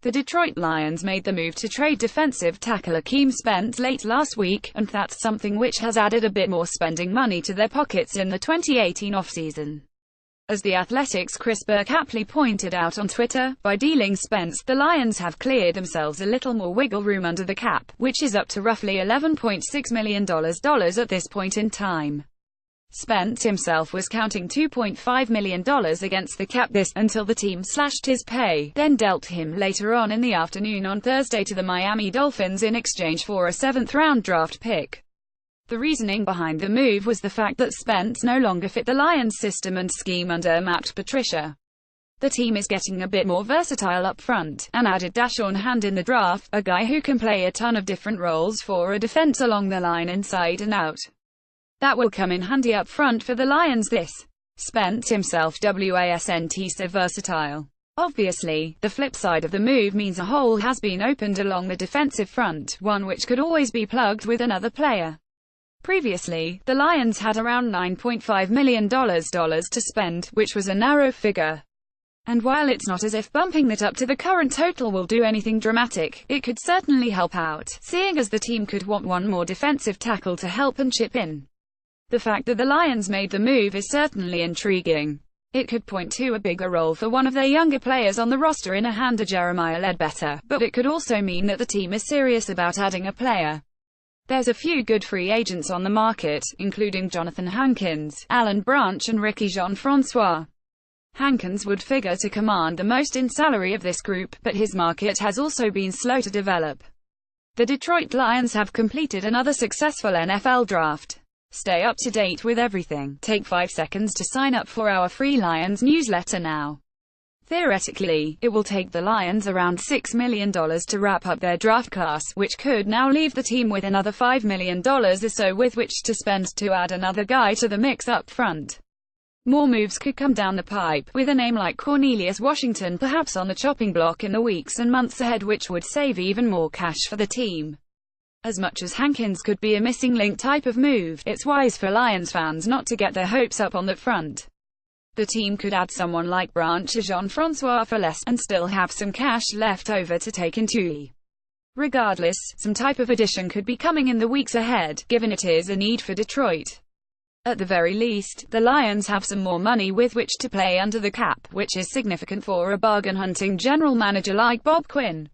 The Detroit Lions made the move to trade defensive tackle Akeem Spence late last week, and that's something which has added a bit more spending money to their pockets in the 2018 offseason. As The Athletic's Chris Burke-Apley pointed out on Twitter, by dealing Spence, the Lions have cleared themselves a little more wiggle room under the cap, which is up to roughly $11.6 million at this point in time. Spence himself was counting $2.5 million against the cap until the team slashed his pay, then dealt him later on in the afternoon on Thursday to the Miami Dolphins in exchange for a 7th-round draft pick. The reasoning behind the move was the fact that Spence no longer fit the Lions' system and scheme under Matt Patricia. The team is getting a bit more versatile up front, and added Da'Shawn Hand in the draft, a guy who can play a ton of different roles for a defense along the line inside and out. That will come in handy up front for the Lions. Spence himself wasn't so versatile. Obviously, the flip side of the move means a hole has been opened along the defensive front, one which could always be plugged with another player. Previously, the Lions had around $9.5 million to spend, which was a narrow figure. And while it's not as if bumping that up to the current total will do anything dramatic, it could certainly help out, seeing as the team could want one more defensive tackle to help and chip in. The fact that the Lions made the move is certainly intriguing. It could point to a bigger role for one of their younger players on the roster in a hand of Jeremiah Ledbetter, but it could also mean that the team is serious about adding a player. There's a few good free agents on the market, including Jonathan Hankins, Alan Branch and Ricky Jean-Francois. Hankins would figure to command the most in salary of this group, but his market has also been slow to develop. The Detroit Lions have completed another successful NFL draft. Stay up to date with everything. Take 5 seconds to sign up for our free Lions newsletter now. Theoretically, it will take the Lions around $6 million to wrap up their draft class, which could now leave the team with another $5 million or so with which to spend to add another guy to the mix up front. More moves could come down the pipe, with a name like Cornelius Washington perhaps on the chopping block in the weeks and months ahead, which would save even more cash for the team. As much as Hankins could be a missing link type of move, it's wise for Lions fans not to get their hopes up on that front. The team could add someone like Branch or Jean-Francois for less, and still have some cash left over to take into. Regardless, some type of addition could be coming in the weeks ahead, given it is a need for Detroit. At the very least, the Lions have some more money with which to play under the cap, which is significant for a bargain-hunting general manager like Bob Quinn.